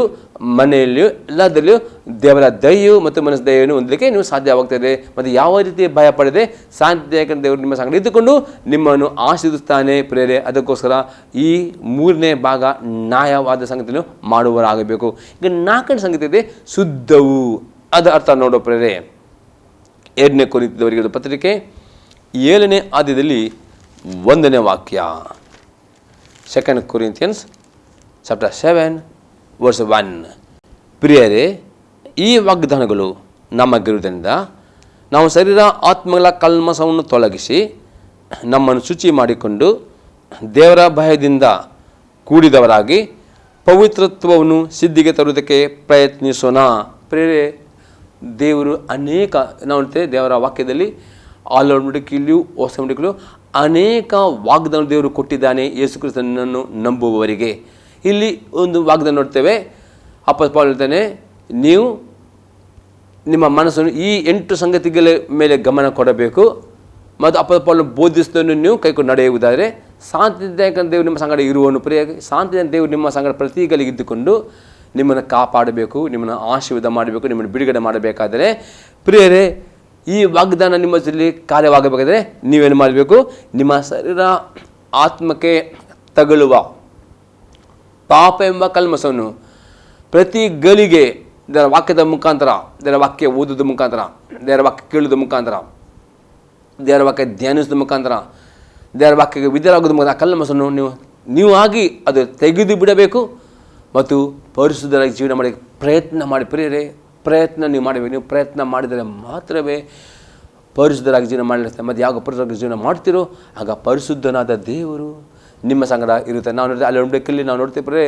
ಮನೆಯಲ್ಲಿಯೂ ಎಲ್ಲದಲ್ಲಿಯೂ ದೇವರ ದಯೆಯು ಮತ್ತು ಮನಸ್ಸು ದಯೆಯನ್ನು ಹೊಂದಲಿಕ್ಕೆ ನೀವು ಸಾಧ್ಯವಾಗ್ತದೆ. ಮತ್ತು ಯಾವ ರೀತಿ ಭಯ ಪಡದೆ ಶಾಂತಿದಾಯಕ ದೇವರು ನಿಮ್ಮ ಸಂಗಡ ಇದ್ದುಕೊಂಡು ನಿಮ್ಮನ್ನು ಆಶೀರ್ವದಿಸ್ತಾನೆ ಪ್ರೇರೆ. ಅದಕ್ಕೋಸ್ಕರ ಈ 3ನೇ ಭಾಗ ನ್ಯಾಯವಾದ ಸಂಗತಿಯನ್ನು ಮಾಡುವರಾಗಬೇಕು. ಈಗ 4ನೇ ಸಂಗತಿ ಇದೆ ಶುದ್ಧವು. ಅದರ ಅರ್ಥ ನೋಡೋ ಪ್ರೇರೆ. 2ನೇ ಕೊರಿಂಥದವರಿಗೆ ಪತ್ರಿಕೆ 7ನೇ ಅಧ್ಯಾಯದಲ್ಲಿ 1ನೇ ವಾಕ್ಯ. 2 Corinthians chapter 7 verse 1. ಪ್ರಿಯರೇ, ಈ ವಾಗ್ದಾನಗಳು ನಮಗಿರುವುದರಿಂದ ನಾವು ಶರೀರ ಆತ್ಮಗಳ ಕಲ್ಮಸವನ್ನು ತೊಲಗಿಸಿ ನಮ್ಮನ್ನು ಶುಚಿ ಮಾಡಿಕೊಂಡು ದೇವರ ಭಯದಿಂದ ಕೂಡಿದವರಾಗಿ ಪವಿತ್ರತ್ವವನ್ನು ಸಿದ್ಧಿಗೆ ತರುವುದಕ್ಕೆ ಪ್ರಯತ್ನಿಸೋಣ. ಪ್ರಿಯರೇ, ದೇವರು ಅನೇಕ ನಾವು ನೋಡ್ತೇವೆ ದೇವರ ವಾಕ್ಯದಲ್ಲಿ ಆಲೋಡಿಕೆಯಲ್ಲಿಯೂ ಹೊಸ ನುಡಿಕೆಯಲ್ಲಿಯೂ ಅನೇಕ ವಾಗ್ದಾನ ದೇವರು ಕೊಟ್ಟಿದ್ದಾನೆ ಯೇಸು ಕ್ರಿಸ್ತನನ್ನು ನಂಬುವವರಿಗೆ. ಇಲ್ಲಿ ಒಂದು ವಾಗ್ದಾನ ನೋಡ್ತೇವೆ, ಅಪೊಸ್ತಲನು ಪೌಲನು ಹೇಳ್ತಾನೆ, ನೀವು ನಿಮ್ಮ ಮನಸ್ಸನ್ನು ಈ 8 ಸಂಗತಿಗಳ ಮೇಲೆ ಗಮನ ಕೊಡಬೇಕು ಮತ್ತು ಅಪೊಸ್ತಲನು ಪೌಲನು ಬೋಧಿಸಿದನ್ನು ನೀವು ಕೈಕೊಂಡು ನಡೆಯುವುದಾದರೆ ಶಾಂತಿದಾಯಕ ದೇವರು ನಿಮ್ಮ ಸಂಗಡ ಇರುವನು. ಪ್ರಿಯವಾಗಿ ಶಾಂತಿದಾಯಕ ದೇವರು ನಿಮ್ಮ ಸಂಗಡ ಪ್ರತಿಗಳಿಗೆ ಇದ್ದುಕೊಂಡು ನಿಮ್ಮನ್ನು ಕಾಪಾಡಬೇಕು, ನಿಮ್ಮನ್ನು ಆಶೀರ್ವಾದ ಮಾಡಬೇಕು, ನಿಮ್ಮನ್ನು ಬಿಡುಗಡೆ ಮಾಡಬೇಕಾದರೆ ಪ್ರಿಯರೇ, ಈ ವಾಗ್ದಾನ ನಿಮ್ಮ ಜೊತೆಯಲ್ಲಿ ಕಾರ್ಯವಾಗಬೇಕಾದರೆ ನೀವೇನು ಮಾಡಬೇಕು? ನಿಮ್ಮ ಶರೀರ ಆತ್ಮಕ್ಕೆ ತಗುಲುವ ಪಾಪ ಎಂಬ ಕಲ್ಮಸವನ್ನು ಪ್ರತಿ ಗಳಿಗೆ ದೇವರ ವಾಕ್ಯದ ಮುಖಾಂತರ, ದೇವರ ವಾಕ್ಯ ಓದೋದ ಮುಖಾಂತರ, ದೇವರ ವಾಕ್ಯ ಕೇಳೋದ ಮುಖಾಂತರ, ದೇವರ ವಾಕ್ಯ ಧ್ಯಾನಿಸೋದ ಮುಖಾಂತರ, ದೇವರ ವಾಕ್ಯಕ್ಕೆ ವಿಧೇಯರಾಗೋದ ಮುಖಾಂತರ ಆ ಕಲ್ಮಸವನ್ನು ನೀವು ಆಗಿ ಅದು ತೆಗೆದು ಬಿಡಬೇಕು ಮತ್ತು ಪರಿಶುದ್ಧರಾಗಿ ಜೀವನ ಮಾಡಿ ಪ್ರಯತ್ನ ಮಾಡಿ. ಪ್ರಿಯರೇ, ಪ್ರಯತ್ನ ನೀವು ಮಾಡಬೇಕು. ನೀವು ಪ್ರಯತ್ನ ಮಾಡಿದರೆ ಮಾತ್ರವೇ ಪರಿಶುದ್ಧರಾಗಿ ಜೀವನ ಮಾಡಲಿಕ್ಕೆ. ಮತ್ತು ಯಾವ ಪರಿಶುದ್ಧರಾಗಿ ಜೀವನ ಮಾಡ್ತೀರೋ ಆಗ ಪರಿಶುದ್ಧನಾದ ದೇವರು ನಿಮ್ಮ ಸಂಗಡ ಇರುತ್ತೆ. ನಾವು ನೋಡ್ತೀವಿ ಅಲ್ಲಿ ಒಂಬೆಕ್ಕಲ್ಲಿ ನಾವು ನೋಡ್ತೇವೆ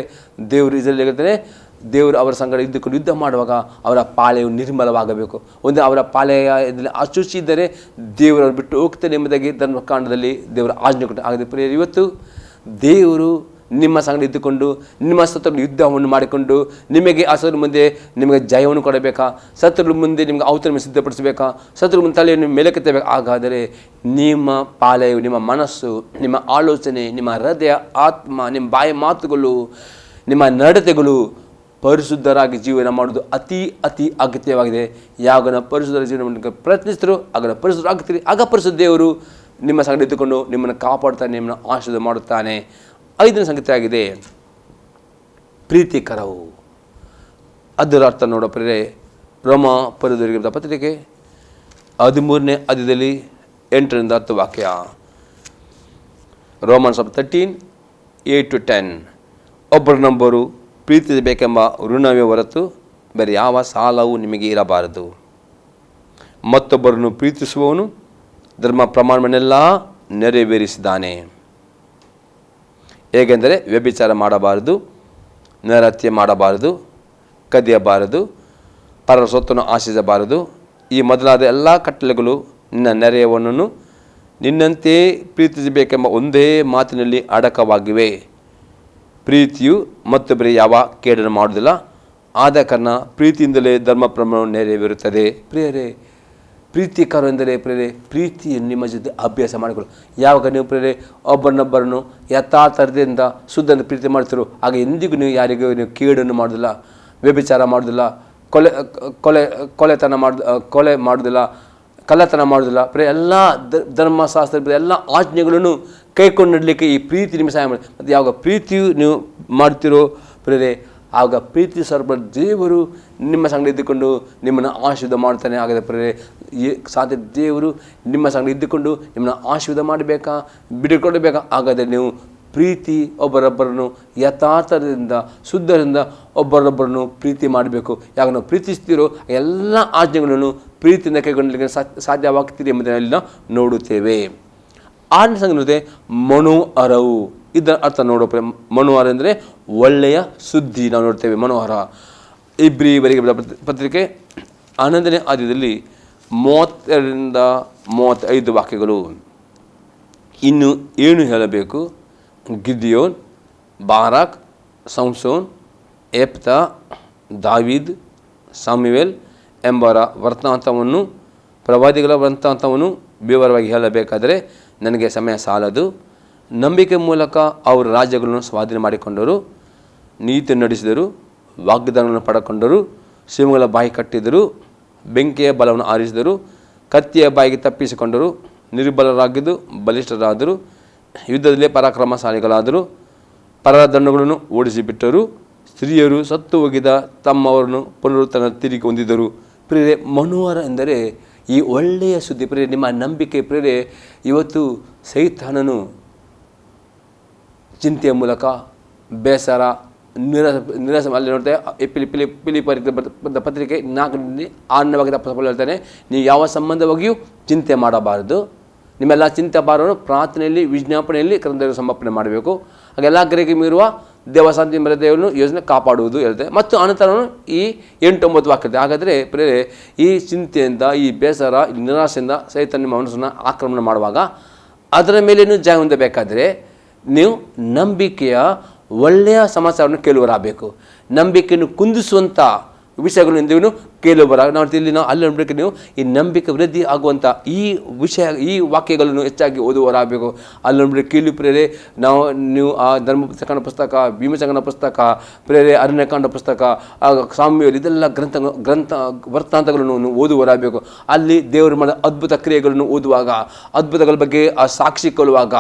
ದೇವರು ಇದರಲ್ಲಿ ಹೇಳ್ತಾನೆ, ದೇವರು ಅವರ ಸಂಗಡ ಇದ್ದುಕೊಂಡು ಯುದ್ಧ ಮಾಡುವಾಗ ಅವರ ಪಾಳೆಯು ನಿರ್ಮಲವಾಗಬೇಕು. ಒಂದು ಅವರ ಪಾಳೆಯ ಇದರಲ್ಲಿ ಅಶುಚಿ ಇದ್ದರೆ ದೇವರನ್ನು ಬಿಟ್ಟು ಹೋಗ್ತಾನೆ ಎಂಬುದಾಗಿ ಧರ್ಮಕಾಂಡದಲ್ಲಿ ದೇವರ ಆಜ್ಞೆ ಕೊಟ್ಟು ಆಗಿದೆ. ಪ್ರಿಯರೇ, ಇವತ್ತು ದೇವರು ನಿಮ್ಮ ಸಂಗಡ ಇದ್ದುಕೊಂಡು ನಿಮ್ಮ ಶತ್ರುಗಳ ಯುದ್ಧವನ್ನು ಮಾಡಿಕೊಂಡು ನಿಮಗೆ ಆ ಶತ್ರು ಮುಂದೆ ನಿಮಗೆ ಜಯವನ್ನು ಕೊಡಬೇಕಾ? ಶತ್ರುಗಳ ಮುಂದೆ ನಿಮಗೆ ಔತಣ ಸಿದ್ಧಪಡಿಸಬೇಕಾ? ಶತ್ರುಗಳ ಮುಂದೆ ತಲೆಯನ್ನು ಮೇಲಕ್ಕೆತ್ತಬೇಕು. ಹಾಗಾದರೆ ನಿಮ್ಮ ಪಾಳೆಯು, ನಿಮ್ಮ ಮನಸ್ಸು, ನಿಮ್ಮ ಆಲೋಚನೆ, ನಿಮ್ಮ ಹೃದಯ, ಆತ್ಮ, ನಿಮ್ಮ ಬಾಯಿ ಮಾತುಗಳು, ನಿಮ್ಮ ನಡತೆಗಳು ಪರಿಶುದ್ಧರಾಗಿ ಜೀವನ ಮಾಡೋದು ಅತಿ ಅತಿ ಅಗತ್ಯವಾಗಿದೆ. ಯಾವಾಗ ನಾವು ಪರಿಶುದ್ಧರ ಜೀವನ ಪ್ರಯತ್ನಿಸ್ತೀರೋ ಆಗ ನಾವು ಪರಿಶುದ್ಧರಾಗ್ತೀರಿ. ಆಗ ಪರಿಶುದ್ಧ ದೇವರು ನಿಮ್ಮ ಸಂಗಡ ಇದ್ದುಕೊಂಡು ನಿಮ್ಮನ್ನು ಕಾಪಾಡ್ತಾನೆ, ನಿಮ್ಮನ್ನು ಆಶೀರ್ವಾದ ಮಾಡುತ್ತಾನೆ. 5ನೇ ಸಂಗತಿ ಆಗಿದೆ ಪ್ರೀತಿಕರವು. ಅದರ ಅರ್ಥ ನೋಡೋ ಪ್ರೇರೆ, ರೋಮ ಪರದವರಿಗೆ ಪತ್ರಿಕೆ 13ನೇ ಅಧ್ಯಾಯದಲ್ಲಿ 8ರಿಂದ 10 ವಾಕ್ಯ. ರೋಮನ್ಸ್ 13:8-10. ಒಬ್ಬರನ್ನೊಬ್ಬರು ಪ್ರೀತಿಸಬೇಕೆಂಬ ಋಣವೇ ಹೊರತು ಬೇರೆ ಯಾವ ಸಾಲವೂ ನಿಮಗೆ ಇರಬಾರದು. ಮತ್ತೊಬ್ಬರನ್ನು ಪ್ರೀತಿಸುವವನು ಧರ್ಮ ಪ್ರಮಾಣವನ್ನೆಲ್ಲ ನೆರವೇರಿಸಿದ್ದಾನೆ. ಹೇಗೆಂದರೆ ವ್ಯಭಿಚಾರ ಮಾಡಬಾರದು, ನರಹತ್ಯೆ ಮಾಡಬಾರದು, ಕದಿಯಬಾರದು, ಪರರ ಸೊತ್ತನ್ನು ಆಶಿಸಬಾರದು. ಈ ಮೊದಲಾದ ಎಲ್ಲ ಕಟ್ಟಳೆಗಳು ನಿನ್ನ ನೆರೆಯವನನ್ನು ನಿನ್ನಂತೆ ಪ್ರೀತಿಸಬೇಕೆಂಬ ಒಂದೇ ಮಾತಿನಲ್ಲಿ ಅಡಕವಾಗಿವೆ. ಪ್ರೀತಿಯು ಮತ್ತೊಬ್ಬರಿಗೆ ಯಾವ ಕೇಡನ್ನು ಮಾಡುವುದಿಲ್ಲ, ಆದ ಕಾರಣ ಪ್ರೀತಿಯಿಂದಲೇ ಧರ್ಮ ಪ್ರಮಾಣವನ್ನು ನೆರವೇರುತ್ತದೆ. ಪ್ರಿಯರೇ, ಪ್ರೀತಿಕರ ಎಂದರೆ ಪ್ರೇರೆ ಪ್ರೀತಿಯನ್ನು ನಿಮ್ಮ ಜೊತೆ ಅಭ್ಯಾಸ ಮಾಡಿಕೊಳ್ಳಿ. ಯಾವಾಗ ನೀವು ಪ್ರೇರೆ ಒಬ್ಬರನ್ನೊಬ್ಬರನ್ನು ಯಥಾರ್ಥದಿಂದ ಶುದ್ಧ ಪ್ರೀತಿ ಮಾಡ್ತಿರೋ ಆಗ ಎಂದಿಗೂ ನೀವು ಯಾರಿಗೂ ನೀವು ಕೇಡನ್ನು ಮಾಡೋದಿಲ್ಲ, ವ್ಯಭಿಚಾರ ಮಾಡೋದಿಲ್ಲ, ಕೊಲೆ ಮಾಡೋದಿಲ್ಲ, ಕಳ್ಳತನ ಮಾಡೋದಿಲ್ಲ. ಪ್ರೇರೆ ಎಲ್ಲ ಧರ್ಮಶಾಸ್ತ್ರದ ಎಲ್ಲ ಆಜ್ಞೆಗಳನ್ನು ಕೈಕೊಂಡು ನಡಲಿಕ್ಕೆ ಈ ಪ್ರೀತಿ ನಿಮಗೆ ಸಹಾಯ ಮಾಡಿ. ಮತ್ತು ಯಾವಾಗ ಪ್ರೀತಿಯು ನೀವು ಮಾಡ್ತಿರೋ ಪ್ರೇರೆ ಆಗ ಪ್ರೀತಿ ಸ್ವರೂಪ ದೇವರು ನಿಮ್ಮ ಸಂಗಡ ಇದ್ದುಕೊಂಡು ನಿಮ್ಮನ್ನು ಆಶೀರ್ವಾದ ಮಾಡ್ತಾನೆ. ಹಾಗಾದರೆ ಪ್ರೇರೆ ಸಾಧ್ಯ ದೇವರು ನಿಮ್ಮ ಸಂಗಡ ಇದ್ದುಕೊಂಡು ನಿಮ್ಮನ್ನು ಆಶೀರ್ವಾದ ಮಾಡಬೇಕಾ, ಬಿಡಿಕೊಡಬೇಕಾ? ಹಾಗಾದರೆ ನೀವು ಪ್ರೀತಿ ಒಬ್ಬರೊಬ್ಬರನ್ನು ಯಥಾರ್ಥದಿಂದ ಶುದ್ಧರಿಂದ ಒಬ್ಬರೊಬ್ಬರನ್ನು ಪ್ರೀತಿ ಮಾಡಬೇಕು. ಯಾಕೆ ನಾವು ಪ್ರೀತಿಸ್ತೀರೋ ಎಲ್ಲ ಆಜ್ಞೆಗಳನ್ನು ಪ್ರೀತಿಯಿಂದ ಕೈಗೊಳ್ಳಲಿಕ್ಕೆ ಸಾಧ್ಯವಾಗ್ತೀರಿ ಎಂಬುದನ್ನು ನಾವು ನೋಡುತ್ತೇವೆ. 6ನೇ ಸಂಗತಿ ಮನೋಹರವು. ಇದರ ಅರ್ಥ ನೋಡೋ ಮನೋಹರ ಅಂದರೆ ಒಳ್ಳೆಯ ಸುದ್ದಿ ನಾವು ನೋಡ್ತೇವೆ. ಮನೋಹರ ಇಬ್ರಿಯವರಿಗೆ ಪತ್ರಿಕೆ 11ನೇ ಅಧ್ಯಾಯದಲ್ಲಿ 32ರಿಂದ 35 ವಾಕ್ಯಗಳು. ಇನ್ನು ಏನು ಹೇಳಬೇಕು? ಗಿದ್ಯೋನ್, ಬಾರಾಕ್, ಸಂಸೋನ್, ಎಪ್ತಾ, ದಾವೀದ್, ಸಾಮುವೇಲ್ ಎಂಬರ ವೃತ್ತಾಂತವನ್ನು, ಪ್ರವಾದಿಗಳ ವೃತ್ತಾಂತವನ್ನು ವಿವರವಾಗಿ ಹೇಳಬೇಕಾದರೆ ನನಗೆ ಸಮಯ ಸಾಲದು. ನಂಬಿಕೆ ಮೂಲಕ ಅವರು ರಾಜ್ಯಗಳನ್ನು ಸ್ವಾಧೀನ ಮಾಡಿಕೊಂಡರು, ನೀತಿ ನಡೆಸಿದರು, ವಾಗ್ದಾನಗಳನ್ನು ಪಡೆದುಕೊಂಡರು, ಸಿಂಹಗಳ ಬಾಯಿ ಕಟ್ಟಿದರು, ಬೆಂಕಿಯ ಬಲವನ್ನು ಆರಿಸಿದರು, ಕತ್ತಿಯ ಬಾಯಿಗೆ ತಪ್ಪಿಸಿಕೊಂಡರು, ನಿರ್ಬಲರಾಗಿದ್ದು ಬಲಿಷ್ಠರಾದರು, ಯುದ್ಧದಲ್ಲಿ ಪರಾಕ್ರಮಶಾಲಿಗಳಾದರು, ಪರರ ದಂಡಗಳನ್ನು ಓಡಿಸಿಬಿಟ್ಟರು, ಸ್ತ್ರೀಯರು ಸತ್ತು ಹೋಗಿದ ತಮ್ಮವರನ್ನು ಪುನರುತ್ಥಾನ ತಿರುಗಿ ಹೊಂದಿದರು. ಪ್ರೇರೆ ಮನೋಹರ ಎಂದರೆ ಈ ಒಳ್ಳೆಯ ಸುದ್ದಿ. ಪ್ರೇರೆ ನಿಮ್ಮ ನಂಬಿಕೆ. ಪ್ರೇರೆ ಇವತ್ತು ಸೈತಾನನು ಚಿಂತೆಯ ಮೂಲಕ ಬೇಸರ ನಿರಾಸ ಅಲ್ಲಿ ನೋಡ್ತೇವೆ. ಪಿಲಿಪರಿಗೆ ಪತ್ರಿಕೆ 4ನೇ ಬಗ್ಗೆ ತಪ್ಪು ಹೇಳ್ತಾನೆ, ನೀವು ಯಾವ ಸಂಬಂಧವಾಗಿಯೂ ಚಿಂತೆ ಮಾಡಬಾರದು. ನಿಮ್ಮೆಲ್ಲ ಚಿಂತೆ ಭಾರವನ್ನು ಪ್ರಾರ್ಥನೆಯಲ್ಲಿ ವಿಜ್ಞಾಪನೆಯಲ್ಲಿ ಕರ್ತನಿಗೆ ಸಮರ್ಪಣೆ ಮಾಡಬೇಕು. ಹಾಗೆಲ್ಲ ಗ್ರಹಿಕೆ ಮೀರುವ ದೇವಶಾಂತಿ ದೇವರನ್ನು ಯೋಜನೆ ಕಾಪಾಡುವುದು ಹೇಳ್ತೇವೆ. ಮತ್ತು ಅನಂತರನು ಈ 8-9 ವಾಕ್ಯ. ಹಾಗಾದರೆ ಪ್ರೇರೆ ಈ ಚಿಂತೆಯಿಂದ, ಈ ಬೇಸರ, ಈ ನಿರಾಶೆಯಿಂದ ಸಹಿತ ನಿಮ್ಮ ಮನಸ್ಸನ್ನು ಆಕ್ರಮಣ ಮಾಡುವಾಗ ಅದರ ಮೇಲೇನು ಜಯ ಹೊಂದಬೇಕಾದರೆ ನೀವು ನಂಬಿಕೆಯ ಒಳ್ಳೆಯ ಸಮಾಚಾರವನ್ನು ಕೇಳುವರಾಗಬೇಕು. ನಂಬಿಕೆಯನ್ನು ಕುಂದಿಸುವಂಥ ವಿಷಯಗಳನ್ನು ನೀವು ಕೇಳುವರ ನಾವು ಇಲ್ಲಿ ನಾವು ಅಲ್ಲಿ ನೋಡಬೇಕು. ನೀವು ಈ ನಂಬಿಕೆ ವೃದ್ಧಿ ಆಗುವಂಥ ಈ ವಿಷಯ, ಈ ವಾಕ್ಯಗಳನ್ನು ಹೆಚ್ಚಾಗಿ ಓದುವರಾಗಬೇಕು. ಅಲ್ಲಿ ನೋಡ್ಬಿಟ್ಟು ಕೀಳು ಪ್ರೇರೆ ನೀವು ಆ ಧರ್ಮಪುಸ್ತಕನ ಪುಸ್ತಕ, ಭೀಮಸಂಗನ ಪುಸ್ತಕ, ಪ್ರೇರೆ ಅರಣ್ಯಕಾಂಡ ಪುಸ್ತಕ, ಸಾಮ್ಯಗಳು, ಇದೆಲ್ಲ ಗ್ರಂಥ ವೃತ್ತಾಂತಗಳನ್ನು ಓದುವರಾಗಬೇಕು. ಅಲ್ಲಿ ದೇವರು ಮಾಡಿದ ಅದ್ಭುತ ಕ್ರಿಯೆಗಳನ್ನು ಓದುವಾಗ, ಅದ್ಭುತಗಳ ಬಗ್ಗೆ ಆ ಸಾಕ್ಷಿ ಕೊಲ್ಲುವಾಗ,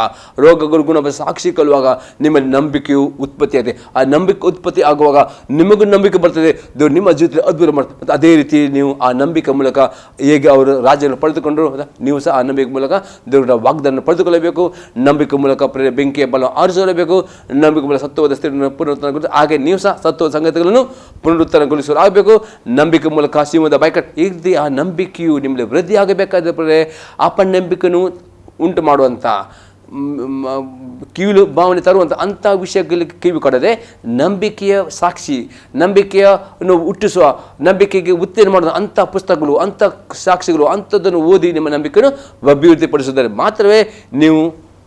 ರೋಗಗಳ ಗುಣ ಸಾಕ್ಷಿ ಕೊಲ್ಲುವಾಗ ನಿಮ್ಮ ನಂಬಿಕೆಯು ಉತ್ಪತ್ತಿ ಆಗಿದೆ. ಆ ನಂಬಿಕೆ ಉತ್ಪತ್ತಿ ಆಗುವಾಗ ನಿಮಗೂ ನಂಬಿಕೆ ಬರ್ತದೆ, ದೇವರು ನಿಮ್ಮ ಜೀವಿತದಲ್ಲಿ ಅದ್ಭುತ ಮಾಡ್ತಾರೆ. ಮತ್ತು ಅದೇ ರೀತಿ ನೀವು ಆ ನಂಬಿಕೆ ಮೂಲಕ ಹೇಗೆ ಅವರು ರಾಜ್ಯವನ್ನು ಪಡೆದುಕೊಂಡರು, ನೀವು ಸಹ ಆ ನಂಬಿಕೆ ಮೂಲಕ ದೇವರ ವಾಗ್ದಾನ ಪಡೆದುಕೊಳ್ಳಬೇಕು. ನಂಬಿಕೆ ಮೂಲಕ ಬೆಂಕಿಯ ಬಲ ಆರಿಸಿಕೊಳ್ಳಬೇಕು. ನಂಬಿಕೆ ಮೂಲಕ ಸತ್ವದ ಸ್ಥಿತಿಯನ್ನು ಪುನರುತ್ಥಾನಗೊಳಿಸಿ, ಹಾಗೆ ನೀವು ಸಹ ಸತ್ವದ ಸಂಗತಿಗಳನ್ನು ಪುನರುತ್ಥಾನಗೊಳಿಸಲಾಗಬೇಕು. ನಂಬಿಕೆ ಮೂಲಕ ಸಿಂಹದ ಬಾಯ್ಕಟ್ ಈ ಆ ನಂಬಿಕೆಯು ನಿಮ್ಮಲ್ಲಿ ವೃದ್ಧಿ ಆಗಬೇಕಾದ್ರೆ ಅಪನಂಬಿಕೆಯನ್ನು ಉಂಟು ಮಾಡುವಂಥ ಕಿವಿಲು ಭಾವನೆ ತರುವಂಥ ಅಂಥ ವಿಷಯಗಳಿಗೆ ಕಿವಿ ಕೊಡದೆ ನಂಬಿಕೆಯ ಸಾಕ್ಷಿ, ನಂಬಿಕೆಯನ್ನು ಹುಟ್ಟಿಸುವ, ನಂಬಿಕೆಗೆ ಉತ್ತೇಜನ ಮಾಡುವ ಅಂಥ ಪುಸ್ತಕಗಳು, ಅಂಥ ಸಾಕ್ಷಿಗಳು, ಅಂಥದ್ದನ್ನು ಓದಿ ನಿಮ್ಮ ನಂಬಿಕೆಯನ್ನು ಅಭಿವೃದ್ಧಿಪಡಿಸಿದರೆ ಮಾತ್ರವೇ ನೀವು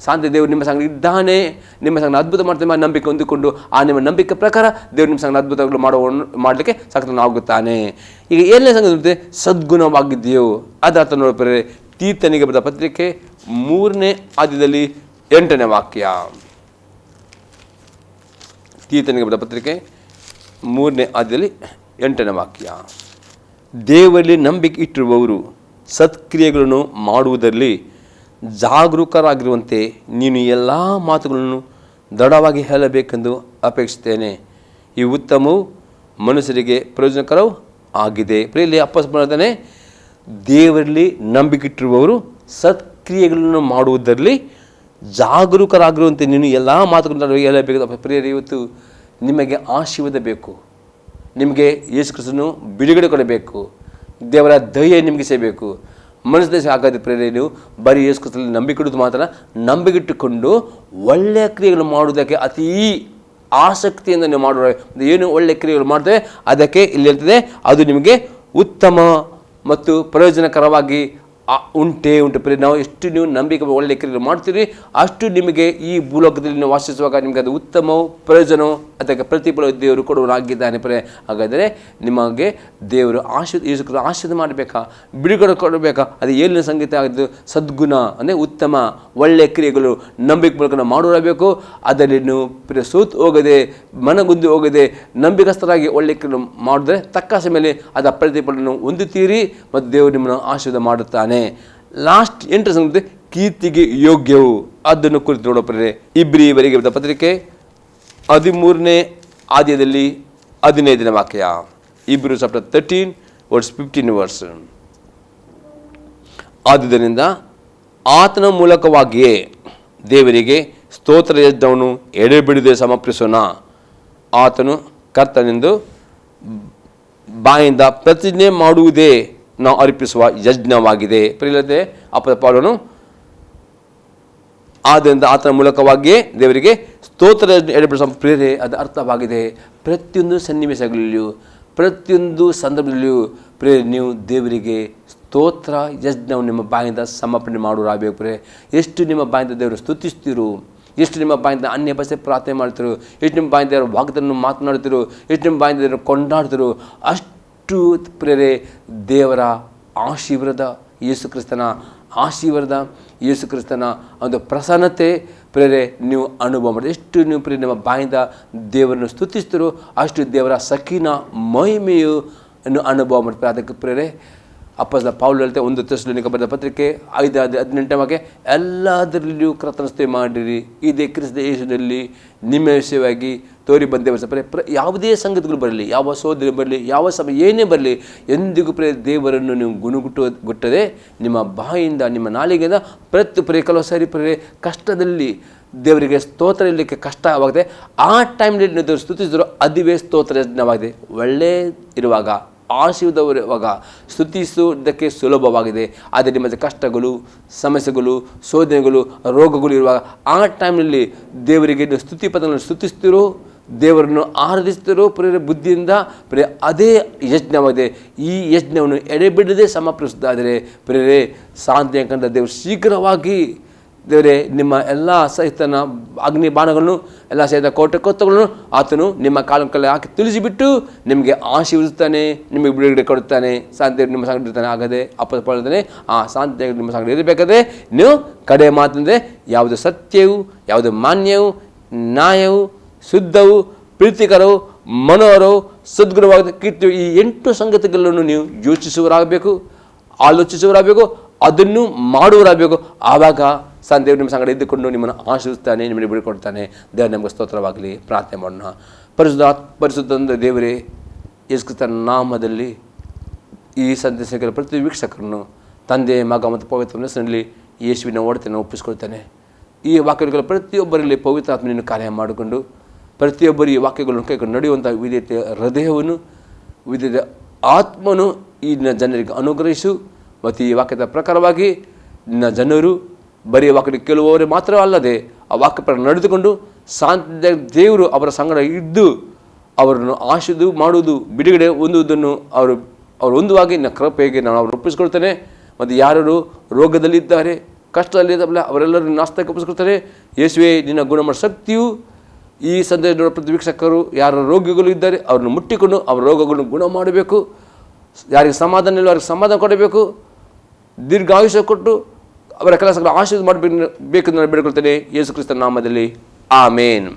ಶಾಂತಿ ದೇವರು ನಿಮ್ಮ ಸಂಗ ಇದ್ದಾನೆ, ನಿಮ್ಮ ಸಂಗ ಅದ್ಭುತ ಮಾಡ್ತೇವೆ ನಂಬಿಕೆ ಹೊಂದಿಕೊಂಡು ಆ ನಿಮ್ಮ ನಂಬಿಕೆ ಪ್ರಕಾರ ದೇವರು ನಿಮ್ಮ ಸಂಗ ಅದ್ಭುತಗಳು ಮಾಡಲಿಕ್ಕೆ ಸಕ್ತನಾಗುತ್ತಾನೆ. ಈಗ ಏಳನೇ ಸಂಗತಿ ಸದ್ಗುಣವಾಗಿದೆಯೋ ಅದರ್ಥ ನೋಡ್ತಾರೆ. ತೀತನಿಗೆ ಬರೆದ ಪತ್ರಿಕೆ 3ನೇ ಅಧ್ಯಾಯದಲ್ಲಿ 8ನೇ ವಾಕ್ಯ. ತೀತನಿಗೆ ಬರೆದ ಪತ್ರಿಕೆ 3ನೇ ಅಧ್ಯಾಯದಲ್ಲಿ 8ನೇ ವಾಕ್ಯ. ದೇವರಲ್ಲಿ ನಂಬಿಕೆ ಇಟ್ಟಿರುವವರು ಸತ್ಕ್ರಿಯೆಗಳನ್ನು ಮಾಡುವುದರಲ್ಲಿ ಜಾಗರೂಕರಾಗಿರುವಂತೆ ನೀನು ಎಲ್ಲ ಮಾತುಗಳನ್ನು ದೃಢವಾಗಿ ಹೇಳಬೇಕೆಂದು ಅಪೇಕ್ಷಿಸ್ತೇನೆ. ಈ ಉತ್ತಮವು ಮನುಷ್ಯರಿಗೆ ಪ್ರಯೋಜನಕರವೂ ಆಗಿದೆ. ಪ್ರಿಯಲ್ಲಿ ಅಪ್ಪಸ್ಮರಣೆ, ದೇವರಲ್ಲಿ ನಂಬಿಕಿಟ್ಟಿರುವವರು ಸತ್ಕ್ರಿಯೆಗಳನ್ನು ಮಾಡುವುದರಲ್ಲಿ ಜಾಗರೂಕರಾಗಿರುವಂತೆ ನೀನು ಎಲ್ಲ ಮಾತುಗಳನ್ನು ಹೇಳಬೇಕು. ಪ್ರಿಯರೇ, ಇವತ್ತು ನಿಮಗೆ ಆಶೀರ್ವಾದ ಬೇಕು, ನಿಮಗೆ ಯೇಸು ಕ್ರಿಸ್ತನು ಬಿಡುಗಡೆ ಕೊಡಬೇಕು, ದೇವರ ದಯೆ ನಿಮಗೆ ಸಿಗಬೇಕು. ಮನಸ್ಸು ಆಗೋದು ಪ್ರೇರಣೆ, ನೀವು ಬರೀ ಯೇಸು ಕ್ರಿಸ್ತನಲ್ಲಿ ನಂಬಿಕೆ ಮಾತ್ರ ನಂಬಿಕಿಟ್ಟುಕೊಂಡು ಒಳ್ಳೆಯ ಕ್ರಿಯೆಗಳು ಮಾಡುವುದಕ್ಕೆ ಅತೀ ಆಸಕ್ತಿಯಿಂದ ನೀವು ಮಾಡುವ ಏನು ಒಳ್ಳೆಯ ಕ್ರಿಯೆಗಳು ಮಾಡ್ತೇವೆ ಅದಕ್ಕೆ ಇಲ್ಲಿ ಹೇಳ್ತದೆ, ಅದು ನಿಮಗೆ ಉತ್ತಮ ಮತ್ತು ಪ್ರಯೋಜನಕರವಾಗಿ ಉಂಟು. ನಾವು ಎಷ್ಟು ನೀವು ನಂಬಿಕೆ ಒಳ್ಳೆಯ ಕ್ರಿಯೆಗಳು ಮಾಡ್ತೀರಿ ಅಷ್ಟು ನಿಮಗೆ ಈ ಭೂಲೋಕದಲ್ಲಿ ನೀವು ವಾಸಿಸುವಾಗ ನಿಮಗೆ ಅದು ಉತ್ತಮವು ಪ್ರಯೋಜನವು ಅದಕ್ಕೆ ಪ್ರತಿಫಲ ದೇವರು ಕೊಡುವನಾಗಿದ್ದಾನೆ. ಹಾಗಾದರೆ ನಿಮಗೆ ದೇವರು ಆಶೀರ್ವಾದ ಮಾಡಬೇಕಾ, ಬಿಡುಗಡೆ ಕೊಡಬೇಕಾ? ಅದು ಏಳಿನ ಸಂಗೀತ ಆಗಿದ್ದು ಸದ್ಗುಣ ಅಂದರೆ ಉತ್ತಮ ಒಳ್ಳೆಯ ಕ್ರಿಯೆಗಳು ನಂಬಿಕೆ ಮೂಲಕ ನಾವು ಮಾಡಬೇಕು. ಅದರಲ್ಲಿ ನೀವು ಸೋತು ಹೋಗದೆ, ಮನಗುಂದು ಹೋಗದೆ ನಂಬಿಕಸ್ಥರಾಗಿ ಒಳ್ಳೆಯ ಕ್ರಿಯೆ ಮಾಡಿದ್ರೆ ತಕ್ಕ ಸಮಯದಲ್ಲಿ ಅದರ ಪ್ರತಿಫಲವನ್ನು ಹೊಂದುತ್ತೀರಿ ಮತ್ತು ದೇವರು ನಿಮ್ಮನ್ನು ಆಶೀರ್ವಾದ ಮಾಡುತ್ತಾನೆ. ಲಾಸ್ಟ್ 8ನೇ ಸಂಗತಿ ಕೀರ್ತಿಗೆ ಯೋಗ್ಯವು. ಅದನ್ನು ಕುರಿತು ನೋಡೋಪ್ರೆ ಇಬ್ರಿಯವರಿಗೆ ಪತ್ರಿಕೆ 13ನೇ ಅಧ್ಯಾಯದಲ್ಲಿ 15ನೇ ವಾಕ್ಯ. Hebrews chapter 13 verse 15. ಆದುದರಿಂದ ಆತನ ಮೂಲಕವಾಗಿಯೇ ದೇವರಿಗೆ ಸ್ತೋತ್ರ ಯಜ್ಞವನ್ನು ಎಡೆಬಿಡದೆ ಸಮರ್ಪಿಸೋಣ. ಆತನು ಕರ್ತನೆಂದು ಬಾಯಿಂದ ಪ್ರತಿಜ್ಞೆ ಮಾಡುವುದೇ ನಾವು ಅರ್ಪಿಸುವ ಯಜ್ಞವಾಗಿದೆ. ಪ್ರಿಯರೇ, ಅಪೊಸ್ತಲ ಪೌಲನು ಆದ್ದರಿಂದ ಆತನ ಮೂಲಕವಾಗಿಯೇ ದೇವರಿಗೆ ಸ್ತೋತ್ರ ಎಡೆಬಿಡಿಸುವ ಪ್ರೇರೆ ಅದು ಅರ್ಥವಾಗಿದೆ. ಪ್ರತಿಯೊಂದು ಸನ್ನಿವೇಶಗಳಲ್ಲಿಯೂ ಪ್ರತಿಯೊಂದು ಸಂದರ್ಭದಲ್ಲಿಯೂ ಪ್ರೇರೆ ನೀವು ದೇವರಿಗೆ ಸ್ತೋತ್ರ ಯಜ್ಞವನ್ನು ನಿಮ್ಮ ಬಾಯಿಂದ ಸಮರ್ಪಣೆ ಮಾಡೋರಾಗಬೇಕು. ಪ್ರೇರೆ, ಎಷ್ಟು ನಿಮ್ಮ ಬಾಯಿಂದ ದೇವರು ಸ್ತುತಿಸ್ತಿರು, ಎಷ್ಟು ನಿಮ್ಮ ಬಾಯಿಂದ ಅನ್ಯ ಭಾಷೆ ಪ್ರಾರ್ಥನೆ ಮಾಡ್ತಿರು, ಎಷ್ಟು ನಿಮ್ಮ ಬಾಯಿಂದ ದೇವರ ವಾಗ್ದಾನವನ್ನು ಮಾತನಾಡ್ತಿರು, ಎಷ್ಟು ನಿಮ್ಮ ಬಾಯಿಂದ ದೇವರು ಕೊಂಡಾಡ್ತಿರು, ಅಷ್ಟು ಪ್ರೇರೆ ದೇವರ ಆಶೀರ್ವಾದ, ಯೇಸು ಕ್ರಿಸ್ತನ ಆಶೀರ್ವಾದ, ಯೇಸು ಕ್ರಿಸ್ತನ ಒಂದು ಪ್ರಸನ್ನತೆ ಪ್ರೇರೆ ನೀವು ಅನುಭವ ಮಾಡಿ. ಎಷ್ಟು ನೀವು ಪ್ರೇರೆ ನಿಮ್ಮ ಬಾಯಿಂದ ದೇವರನ್ನು ಸ್ತುತಿಸ್ತಿರೋ ಅಷ್ಟು ದೇವರ ಸಕೀನ ಮಹಿಮೆಯು ಅನುಭವ ಮಾಡ್ತಾರೆ. ಅದಕ್ಕೆ ಪ್ರೇರೆ ಅಪೊಸ್ತಲ ಪೌಲ ಹೇಳ್ತಾರೆ, 1 ಥೆಸಲೋನಿಕ ಬರೆದ ಪತ್ರಿಕೆ 5:18 ಎಲ್ಲದರಲ್ಲಿಯೂ ಕರ್ತನ ಸ್ತುತಿ ಮಾಡಿರಿ, ಇದೇ ಕ್ರಿಸ್ತ ಯೇಸುವಿನಲ್ಲಿ ನಿಮ್ಮ ವಿಷಯವಾಗಿ ತೋರಿ ಬಂದೇ ಯಾವುದೇ ಸಂಗತಿಗಳು ಬರಲಿ, ಯಾವ ಸೋದರಿ ಬರಲಿ, ಯಾವ ಸಮಯ ಏನೇ ಬರಲಿ, ಎಂದಿಗೂ ದೇವರನ್ನು ನೀವು ಗುಟ್ಟದೆ ನಿಮ್ಮ ಬಾಯಿಂದ ನಿಮ್ಮ ನಾಲಿಗೆಯಿಂದ ಕೆಲವು ಸಾರಿ ಕಷ್ಟದಲ್ಲಿ ದೇವರಿಗೆ ಸ್ತೋತ್ರ ಇರಲಿಕ್ಕೆ ಕಷ್ಟವಾಗಿದೆ. ಆ ಟೈಮ್ನಲ್ಲಿ ನೀವು ದೇವರು ಸ್ತುತಿಸಿದ್ರು, ಅದುವೇ ಸ್ತೋತ್ರ ಯಜ್ಞವಾಗಿದೆ. ಒಳ್ಳೆ ಇರುವಾಗ, ಆಶೀರ್ವಾದವಿರುವಾಗ ಸ್ತುತಿಸುವುದಕ್ಕೆ ಸುಲಭವಾಗಿದೆ. ಆದರೆ ನಿಮ್ಮ ಕಷ್ಟಗಳು, ಸಮಸ್ಯೆಗಳು, ಶೋಧನೆಗಳು, ರೋಗಗಳು ಇರುವಾಗ ಆ ಟೈಮ್ನಲ್ಲಿ ದೇವರಿಗೆ ನೀವು ಸ್ತುತಿ ಪದಗಳನ್ನು ಸ್ತುತಿಸ್ತಿರೋ, ದೇವರನ್ನು ಆರಾಧಿಸ್ತಿರೋ ಬುದ್ಧಿಯಿಂದ ಅದೇ ಯಜ್ಞವಾಗಿದೆ. ಈ ಯಜ್ಞವನ್ನು ಎಡೆಬಿಡದೆ ಸಮರ್ಪಿಸುವುದಾದರೆ ಪ್ರೇರೆ ಶಾಂತಿಯಂಕಂತ ದೇವರು ಶೀಘ್ರವಾಗಿ ದೇವರೇ ನಿಮ್ಮ ಎಲ್ಲ ಸಹಿತನ ಅಗ್ನಿ ಬಾಣಗಳನ್ನು, ಎಲ್ಲ ಸಹಿತ ಕೋಟೆ ಕೊತ್ತಗಳನ್ನು ಆತನು ನಿಮ್ಮ ಕಾಲಕ್ಕೆ ಹಾಕಿ ತಿಳಿಸಿಬಿಟ್ಟು ನಿಮಗೆ ಆಶೀರ್ವದಿಸ್ತಾನೆ, ನಿಮಗೆ ಬಿಡುಗಡೆ ಕೊಡುತ್ತಾನೆ, ಶಾಂತಿ ನಿಮ್ಮ ಸಂಗಡ ಇರ್ತಾನೆ. ಆಗದೆ ಅಪ್ಪಳ್ತಾನೆ ಆ ಶಾಂತಿ ನಿಮ್ಮ ಸಂಗಡ ಇರಬೇಕಾದ್ರೆ ನೀವು ಕಡೆ ಮಾತಂದರೆ ಯಾವುದು ಸತ್ಯವು, ಯಾವುದು ಮಾನ್ಯವು, ನ್ಯಾಯವು, ಶುದ್ಧವು, ಪ್ರೀತಿಕರವು, ಮನೋಹರವು, ಸದ್ಗುಣವಾದ ಕೀರ್ತಿಯು, ಈ 8 ಸಂಗತಿಗಳನ್ನು ನೀವು ಯೋಚಿಸುವರಾಗಬೇಕು, ಆಲೋಚಿಸುವರಾಗಬೇಕು, ಅದನ್ನು ಮಾಡುವರಾಗಬೇಕು. ಆವಾಗ ದೇವರು ನಿಮ್ಮ ಸಂಗಡ ಇದ್ದುಕೊಂಡು ನಿಮ್ಮನ್ನು ಆಶೀರ್ವಿಸ್ತಾನೆ, ನಿಮ್ಮನ್ನು ಬಿಡಿಕೊಡ್ತಾನೆ. ದೇವರು ನಮಗೆ ಸ್ತೋತ್ರವಾಗಲಿ. ಪ್ರಾರ್ಥನೆ ಮಾಡೋಣ. ಪರಿಶುದ್ಧ ದೇವರೇ, ಯೇಸು ಕ್ರಿಸ್ತನ ನಾಮದಲ್ಲಿ ಈ ಸಂದೇಶಗಳ ಪ್ರತಿ ವೀಕ್ಷಕರನ್ನು ತಂದೆ, ಮಗ ಮತ್ತು ಪವಿತ್ರ ಮನಸ್ಸಿನಲ್ಲಿ ಯೇಸುವಿನ ಒಡೆತನ ಒಪ್ಪಿಸ್ಕೊಳ್ತಾನೆ. ಈ ವಾಕ್ಯಗಳ ಪ್ರತಿಯೊಬ್ಬರಲ್ಲಿ ಪವಿತ್ರ ಆತ್ಮನಿಯನ್ನು ಕಾರ್ಯ ಮಾಡಿಕೊಂಡು ಪ್ರತಿಯೊಬ್ಬರು ಈ ವಾಕ್ಯಗಳನ್ನು ಕೈಕೊಂಡು ನಡೆಯುವಂಥ ವಿಧೇಯತೆಯ ಹೃದಯವನ್ನು, ವಿಧೇಯತೆಯ ಆತ್ಮನು ಈ ಜನರಿಗೆ ಅನುಗ್ರಹಿಸು. ಮತ್ತು ಈ ವಾಕ್ಯದ ಪ್ರಕಾರವಾಗಿ ನಿನ್ನ ಜನರು ಬರೀ ವಾಕ್ಯ ಕೇಳುವವರೇ ಮಾತ್ರ ಅಲ್ಲದೆ ಆ ವಾಕ್ಯ ಪ್ರಕಾರ ನಡೆದುಕೊಂಡು ಶಾಂತಿ ದೇವರು ಅವರ ಸಂಗಡ ಇದ್ದು ಅವರನ್ನು ಆಶೀರ್ವಾದ ಮಾಡುವುದು, ಬಿಡುಗಡೆ ಹೊಂದುವುದನ್ನು ಅವರು ಹೊಂದುವಾಗಿ ನನ್ನ ಕೃಪೆಗೆ ನಾನು ಅವರು ಒಪ್ಪಿಸ್ಕೊಳ್ತೇನೆ. ಮತ್ತು ಯಾರು ರೋಗದಲ್ಲಿದ್ದಾರೆ, ಕಷ್ಟದಲ್ಲಿದ್ದಾರಲ್ಲ, ಅವರೆಲ್ಲರೂ ನಾಸ್ತಕ್ಕೆ ಒಪ್ಪಿಸ್ಕೊಳ್ತಾರೆ. ಯೇಸುವೇ, ನಿನ್ನ ಗುಣಮಾಡ ಶಕ್ತಿಯು ಈ ಸಂದೇಶ ಪ್ರತಿ ವೀಕ್ಷಕರು ಯಾರು ರೋಗಿಗಳು ಇದ್ದಾರೆ ಅವ್ರನ್ನ ಮುಟ್ಟಿಕೊಂಡು ಅವರ ರೋಗಗಳನ್ನು ಗುಣ ಮಾಡಬೇಕು. ಯಾರಿಗೆ ಸಮಾಧಾನ ಇಲ್ಲ ಅವ್ರಿಗೆ ಸಮಾಧಾನ ಕೊಡಬೇಕು. ದೀರ್ಘಾಯುಷ್ಯ ಕೊಟ್ಟು ಅವರ ಕೆಲಸಗಳ ಆಶೀರ್ವಾದ ಮಾಡಬೇಕು ನಾನು ಬೇಡಿಕೊಳ್ತೇನೆ ಯೇಸು ಕ್ರಿಸ್ತನ ನಾಮದಲ್ಲಿ. ಆಮೇನ್.